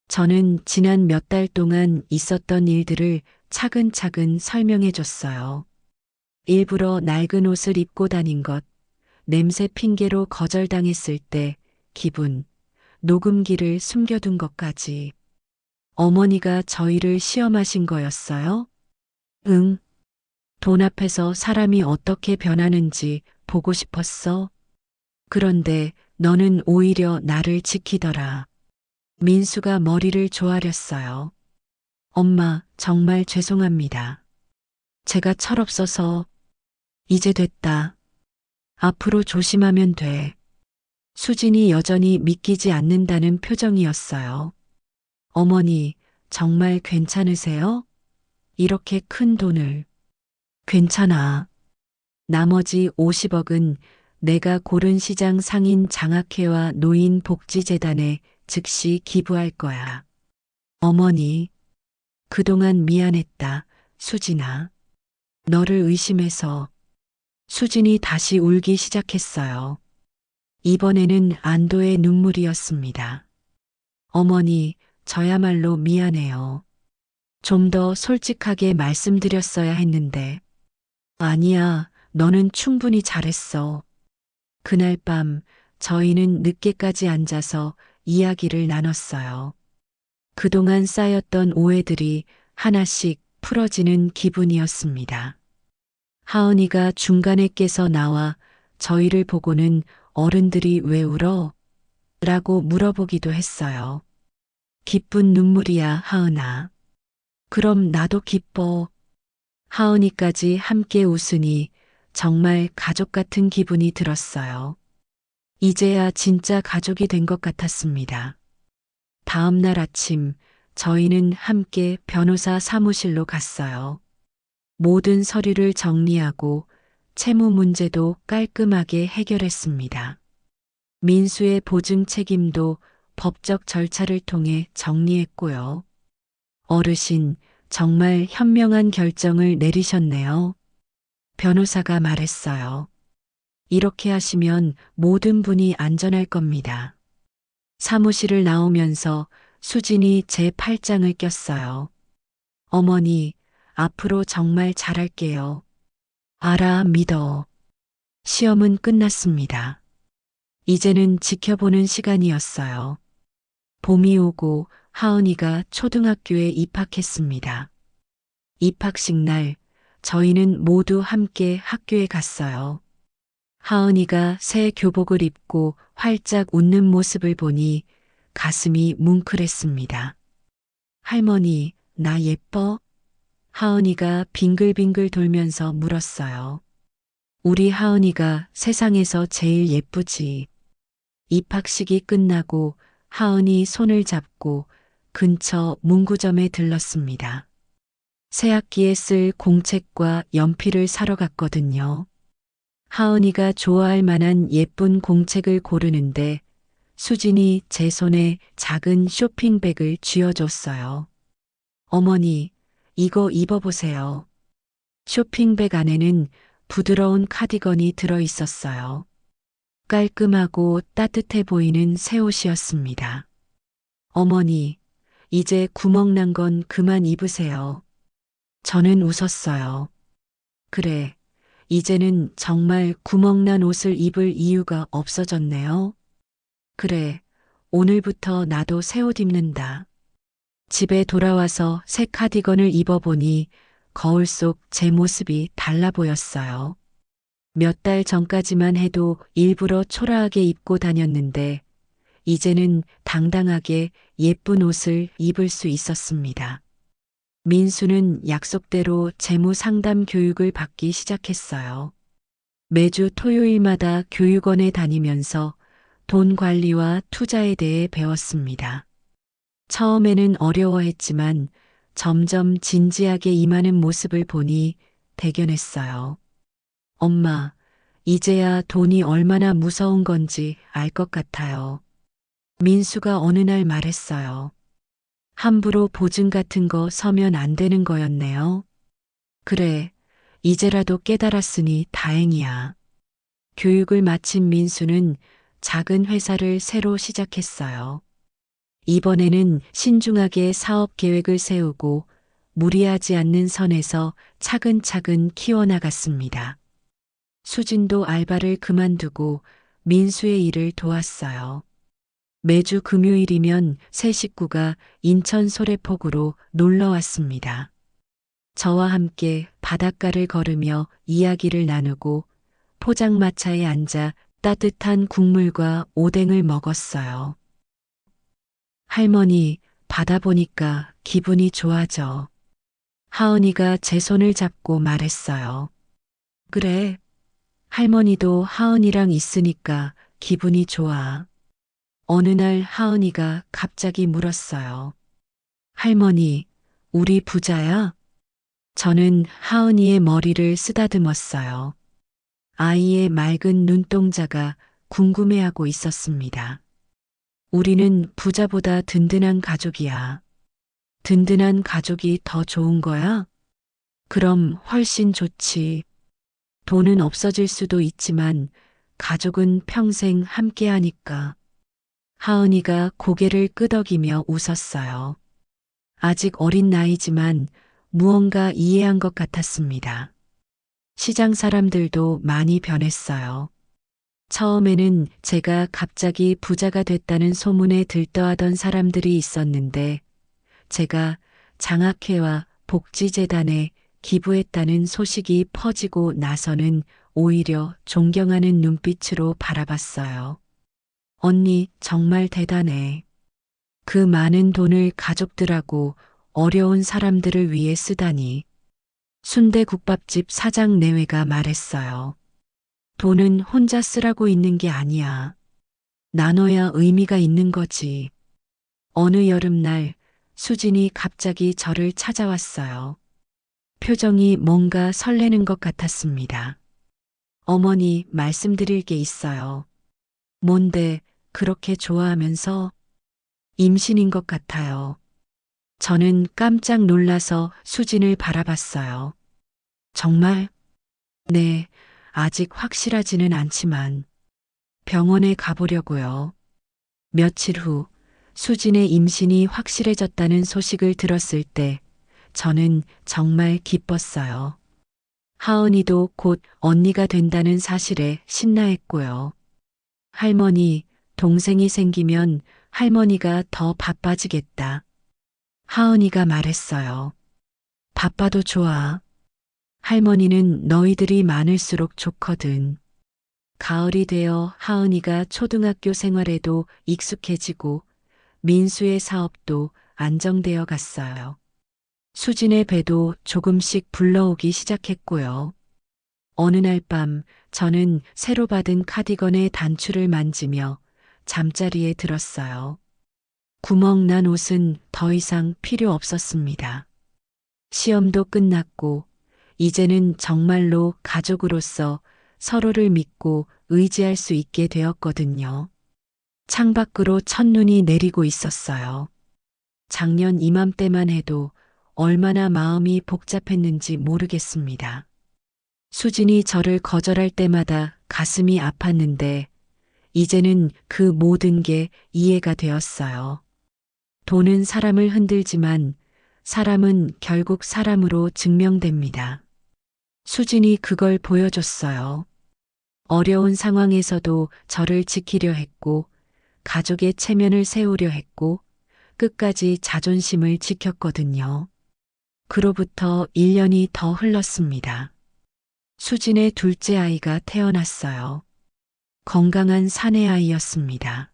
저는 지난 몇 달 동안 있었던 일들을 차근차근 설명해 줬어요. 일부러 낡은 옷을 입고 다닌 것, 냄새 핑계로 거절당했을 때 기분, 녹음기를 숨겨둔 것까지. 어머니가 저희를 시험하신 거였어요? 응. 돈 앞에서 사람이 어떻게 변하는지 보고 싶었어. 그런데 너는 오히려 나를 지키더라. 민수가 머리를 조아렸어요. 엄마, 정말 죄송합니다. 제가 철없어서. 이제 됐다. 앞으로 조심하면 돼. 수진이 여전히 믿기지 않는다는 표정이었어요. 어머니, 정말 괜찮으세요? 이렇게 큰 돈을. 괜찮아. 나머지 50억은 내가 고른 시장 상인 장학회와 노인복지재단에 즉시 기부할 거야. 어머니, 그동안 미안했다, 수진아. 너를 의심해서. 수진이 다시 울기 시작했어요. 이번에는 안도의 눈물이었습니다. 어머니, 저야말로 미안해요. 좀 더 솔직하게 말씀드렸어야 했는데. 아니야, 너는 충분히 잘했어. 그날 밤 저희는 늦게까지 앉아서 이야기를 나눴어요. 그동안 쌓였던 오해들이 하나씩 풀어지는 기분이었습니다. 하은이가 중간에 깨서 나와 저희를 보고는 어른들이 왜 울어? 라고 물어보기도 했어요. 기쁜 눈물이야, 하은아. 그럼 나도 기뻐. 하은이까지 함께 웃으니 정말 가족 같은 기분이 들었어요. 이제야 진짜 가족이 된 것 같았습니다. 다음 날 아침 저희는 함께 변호사 사무실로 갔어요. 모든 서류를 정리하고 채무 문제도 깔끔하게 해결했습니다. 민수의 보증 책임도 법적 절차를 통해 정리했고요. 어르신, 정말 현명한 결정을 내리셨네요. 변호사가 말했어요. 이렇게 하시면 모든 분이 안전할 겁니다. 사무실을 나오면서 수진이 제 팔짱을 꼈어요. 어머니, 앞으로 정말 잘할게요. 알아, 믿어. 시험은 끝났습니다. 이제는 지켜보는 시간이었어요. 봄이 오고 하은이가 초등학교에 입학했습니다. 입학식 날 저희는 모두 함께 학교에 갔어요. 하은이가 새 교복을 입고 활짝 웃는 모습을 보니 가슴이 뭉클했습니다. 할머니, 나 예뻐? 하은이가 빙글빙글 돌면서 물었어요. 우리 하은이가 세상에서 제일 예쁘지. 입학식이 끝나고 하은이 손을 잡고 근처 문구점에 들렀습니다. 새학기에 쓸 공책과 연필을 사러 갔거든요. 하은이가 좋아할 만한 예쁜 공책을 고르는데 수진이 제 손에 작은 쇼핑백을 쥐어줬어요. 어머니, 이거 입어보세요. 쇼핑백 안에는 부드러운 카디건이 들어있었어요. 깔끔하고 따뜻해 보이는 새 옷이었습니다. 어머니, 이제 구멍난 건 그만 입으세요. 저는 웃었어요. 그래, 이제는 정말 구멍난 옷을 입을 이유가 없어졌네요. 그래, 오늘부터 나도 새 옷 입는다. 집에 돌아와서 새 카디건을 입어보니 거울 속 제 모습이 달라 보였어요. 몇 달 전까지만 해도 일부러 초라하게 입고 다녔는데 이제는 당당하게 예쁜 옷을 입을 수 있었습니다. 민수는 약속대로 재무 상담 교육을 받기 시작했어요. 매주 토요일마다 교육원에 다니면서 돈 관리와 투자에 대해 배웠습니다. 처음에는 어려워했지만 점점 진지하게 임하는 모습을 보니 대견했어요. 엄마, 이제야 돈이 얼마나 무서운 건지 알 것 같아요. 민수가 어느 날 말했어요. 함부로 보증 같은 거 서면 안 되는 거였네요. 그래, 이제라도 깨달았으니 다행이야. 교육을 마친 민수는 작은 회사를 새로 시작했어요. 이번에는 신중하게 사업 계획을 세우고 무리하지 않는 선에서 차근차근 키워나갔습니다. 수진도 알바를 그만두고 민수의 일을 도왔어요. 매주 금요일이면 새 식구가 인천 소래폭으로 놀러 왔습니다. 저와 함께 바닷가를 걸으며 이야기를 나누고 포장마차에 앉아 따뜻한 국물과 오뎅을 먹었어요. 할머니, 바다 보니까 기분이 좋아져. 하은이가 제 손을 잡고 말했어요. 그래, 할머니도 하은이랑 있으니까 기분이 좋아. 어느 날 하은이가 갑자기 물었어요. 할머니, 우리 부자야? 저는 하은이의 머리를 쓰다듬었어요. 아이의 맑은 눈동자가 궁금해하고 있었습니다. 우리는 부자보다 든든한 가족이야. 든든한 가족이 더 좋은 거야? 그럼 훨씬 좋지. 돈은 없어질 수도 있지만 가족은 평생 함께 하니까. 하은이가 고개를 끄덕이며 웃었어요. 아직 어린 나이지만 무언가 이해한 것 같았습니다. 시장 사람들도 많이 변했어요. 처음에는 제가 갑자기 부자가 됐다는 소문에 들떠하던 사람들이 있었는데, 제가 장학회와 복지재단에 기부했다는 소식이 퍼지고 나서는 오히려 존경하는 눈빛으로 바라봤어요. 언니 정말 대단해. 그 많은 돈을 가족들하고 어려운 사람들을 위해 쓰다니. 순대국밥집 사장 내외가 말했어요. 돈은 혼자 쓰라고 있는 게 아니야. 나눠야 의미가 있는 거지. 어느 여름날 수진이 갑자기 저를 찾아왔어요. 표정이 뭔가 설레는 것 같았습니다. 어머니, 말씀드릴 게 있어요. 뭔데 그렇게 좋아하면서? 임신인 것 같아요. 저는 깜짝 놀라서 수진을 바라봤어요. 정말? 네, 아직 확실하지는 않지만 병원에 가보려고요. 며칠 후 수진의 임신이 확실해졌다는 소식을 들었을 때 저는 정말 기뻤어요. 하은이도 곧 언니가 된다는 사실에 신나했고요. 할머니, 동생이 생기면 할머니가 더 바빠지겠다. 하은이가 말했어요. 바빠도 좋아. 할머니는 너희들이 많을수록 좋거든. 가을이 되어 하은이가 초등학교 생활에도 익숙해지고 민수의 사업도 안정되어 갔어요. 수진의 배도 조금씩 불러오기 시작했고요. 어느 날 밤 저는 새로 받은 카디건의 단추를 만지며 잠자리에 들었어요. 구멍 난 옷은 더 이상 필요 없었습니다. 시험도 끝났고 이제는 정말로 가족으로서 서로를 믿고 의지할 수 있게 되었거든요. 창밖으로 첫눈이 내리고 있었어요. 작년 이맘때만 해도 얼마나 마음이 복잡했는지 모르겠습니다. 수진이 저를 거절할 때마다 가슴이 아팠는데 이제는 그 모든 게 이해가 되었어요. 돈은 사람을 흔들지만 사람은 결국 사람으로 증명됩니다. 수진이 그걸 보여줬어요. 어려운 상황에서도 저를 지키려 했고, 가족의 체면을 세우려 했고, 끝까지 자존심을 지켰거든요. 그로부터 1년이 더 흘렀습니다. 수진의 둘째 아이가 태어났어요. 건강한 사내 아이였습니다.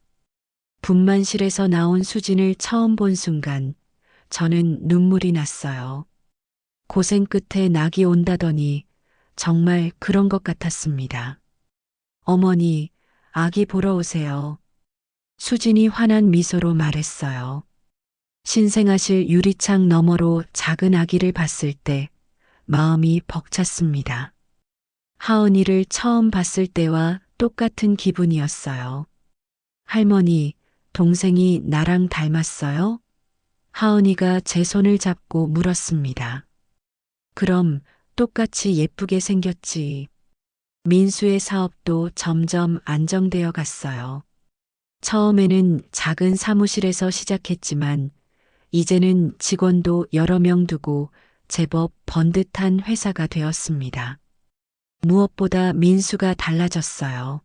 분만실에서 나온 수진을 처음 본 순간 저는 눈물이 났어요. 고생 끝에 낙이 온다더니 정말 그런 것 같았습니다. 어머니, 아기 보러 오세요. 수진이 환한 미소로 말했어요. 신생아실 유리창 너머로 작은 아기를 봤을 때 마음이 벅찼습니다. 하은이를 처음 봤을 때와 똑같은 기분이었어요. 할머니, 동생이 나랑 닮았어요? 하은이가 제 손을 잡고 물었습니다. 그럼 똑같이 예쁘게 생겼지. 민수의 사업도 점점 안정되어 갔어요. 처음에는 작은 사무실에서 시작했지만 이제는 직원도 여러 명 두고 제법 번듯한 회사가 되었습니다. 무엇보다 민수가 달라졌어요.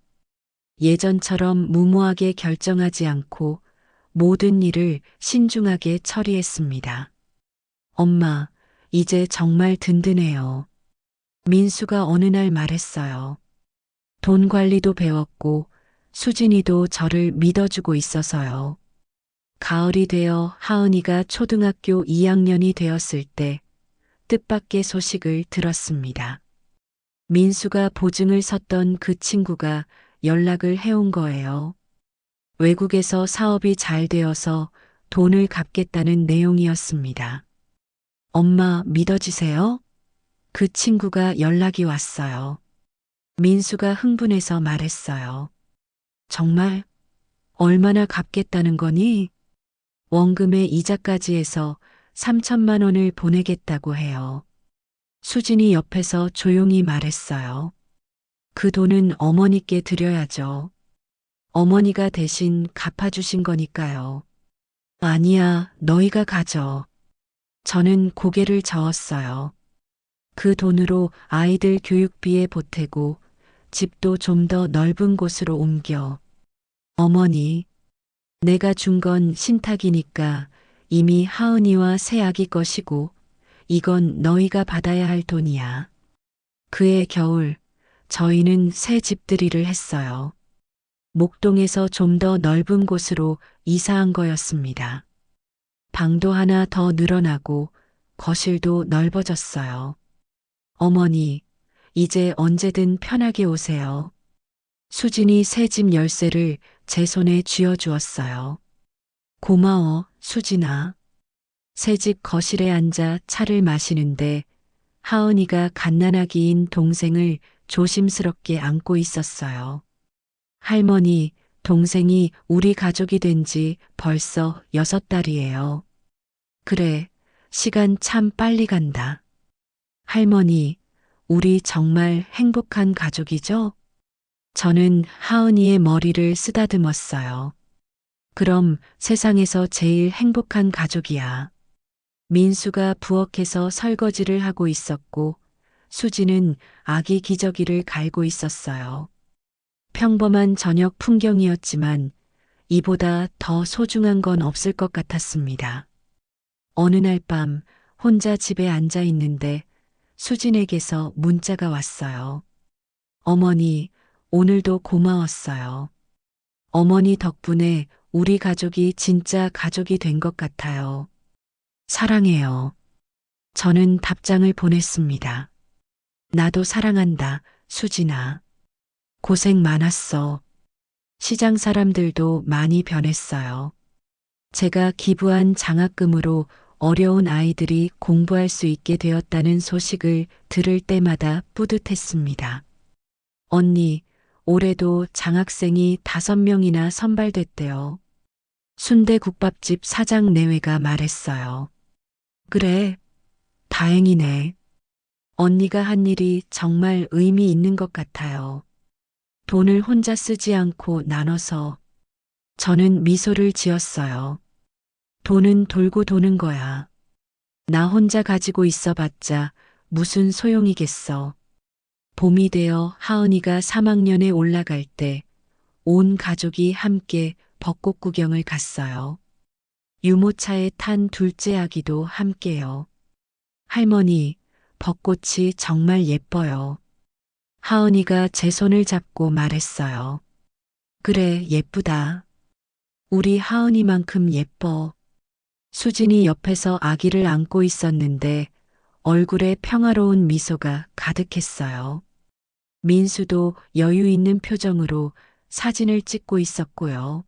예전처럼 무모하게 결정하지 않고 모든 일을 신중하게 처리했습니다. 엄마, 이제 정말 든든해요. 민수가 어느 날 말했어요. 돈 관리도 배웠고 수진이도 저를 믿어주고 있어서요. 가을이 되어 하은이가 초등학교 2학년이 되었을 때 뜻밖의 소식을 들었습니다. 민수가 보증을 섰던 그 친구가 연락을 해온 거예요. 외국에서 사업이 잘 되어서 돈을 갚겠다는 내용이었습니다. 엄마 믿어지세요? 그 친구가 연락이 왔어요. 민수가 흥분해서 말했어요. 정말? 얼마나 갚겠다는 거니? 원금에 이자까지 해서 3천만 원을 보내겠다고 해요. 수진이 옆에서 조용히 말했어요. 그 돈은 어머니께 드려야죠. 어머니가 대신 갚아주신 거니까요. 아니야, 너희가 가져. 저는 고개를 저었어요. 그 돈으로 아이들 교육비에 보태고 집도 좀 더 넓은 곳으로 옮겨. 어머니, 내가 준 건 신탁이니까 이미 하은이와 새아기 것이고 이건 너희가 받아야 할 돈이야. 그해 겨울 저희는 새 집들이를 했어요. 목동에서 좀 더 넓은 곳으로 이사한 거였습니다. 방도 하나 더 늘어나고 거실도 넓어졌어요. 어머니, 이제 언제든 편하게 오세요. 수진이 새 집 열쇠를 제 손에 쥐어주었어요. 고마워, 수진아. 새 집 거실에 앉아 차를 마시는데 하은이가 갓난아기인 동생을 조심스럽게 안고 있었어요. 할머니, 동생이 우리 가족이 된 지 벌써 6달이에요. 그래, 시간 참 빨리 간다. 할머니, 우리 정말 행복한 가족이죠? 저는 하은이의 머리를 쓰다듬었어요. 그럼 세상에서 제일 행복한 가족이야. 민수가 부엌에서 설거지를 하고 있었고 수지는 아기 기저귀를 갈고 있었어요. 평범한 저녁 풍경이었지만 이보다 더 소중한 건 없을 것 같았습니다. 어느 날 밤 혼자 집에 앉아 있는데 수진에게서 문자가 왔어요. 어머니, 오늘도 고마웠어요. 어머니 덕분에 우리 가족이 진짜 가족이 된 것 같아요. 사랑해요. 저는 답장을 보냈습니다. 나도 사랑한다, 수진아. 고생 많았어. 시장 사람들도 많이 변했어요. 제가 기부한 장학금으로 어려운 아이들이 공부할 수 있게 되었다는 소식을 들을 때마다 뿌듯했습니다. 언니, 올해도 장학생이 5명이나 선발됐대요. 순대국밥집 사장 내외가 말했어요. 그래, 다행이네. 언니가 한 일이 정말 의미 있는 것 같아요. 돈을 혼자 쓰지 않고 나눠서 저는 미소를 지었어요. 돈은 돌고 도는 거야. 나 혼자 가지고 있어 봤자 무슨 소용이겠어. 봄이 되어 하은이가 3학년에 올라갈 때 온 가족이 함께 벚꽃 구경을 갔어요. 유모차에 탄 둘째 아기도 함께요. 할머니, 벚꽃이 정말 예뻐요. 하은이가 제 손을 잡고 말했어요. 그래, 예쁘다. 우리 하은이만큼 예뻐. 수진이 옆에서 아기를 안고 있었는데 얼굴에 평화로운 미소가 가득했어요. 민수도 여유 있는 표정으로 사진을 찍고 있었고요.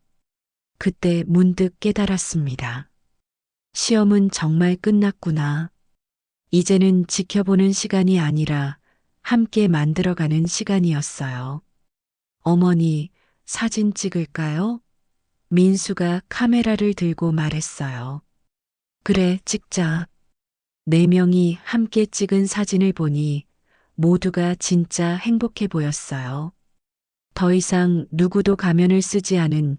그때 문득 깨달았습니다. 시험은 정말 끝났구나. 이제는 지켜보는 시간이 아니라 함께 만들어가는 시간이었어요. 어머니, 사진 찍을까요? 민수가 카메라를 들고 말했어요. 그래, 찍자. 4명이 함께 찍은 사진을 보니 모두가 진짜 행복해 보였어요. 더 이상 누구도 가면을 쓰지 않은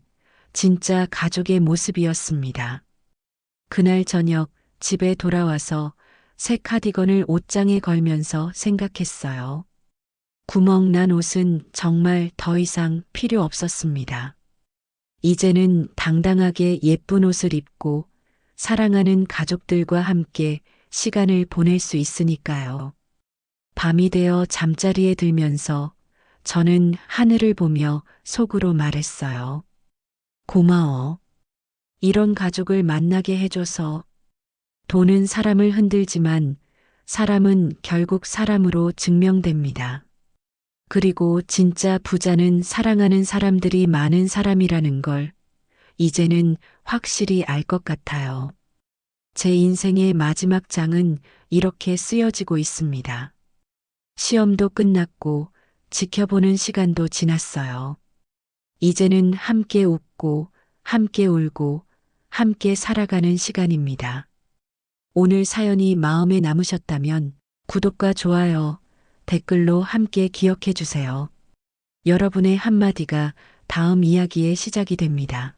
진짜 가족의 모습이었습니다. 그날 저녁 집에 돌아와서 새 카디건을 옷장에 걸면서 생각했어요. 구멍 난 옷은 정말 더 이상 필요 없었습니다. 이제는 당당하게 예쁜 옷을 입고 사랑하는 가족들과 함께 시간을 보낼 수 있으니까요. 밤이 되어 잠자리에 들면서 저는 하늘을 보며 속으로 말했어요. 고마워. 이런 가족을 만나게 해줘서. 돈은 사람을 흔들지만 사람은 결국 사람으로 증명됩니다. 그리고 진짜 부자는 사랑하는 사람들이 많은 사람이라는 걸 이제는 확실히 알 것 같아요. 제 인생의 마지막 장은 이렇게 쓰여지고 있습니다. 시험도 끝났고 지켜보는 시간도 지났어요. 이제는 함께 웃고 함께 울고 함께 살아가는 시간입니다. 오늘 사연이 마음에 남으셨다면 구독과 좋아요, 댓글로 함께 기억해 주세요. 여러분의 한마디가 다음 이야기의 시작이 됩니다.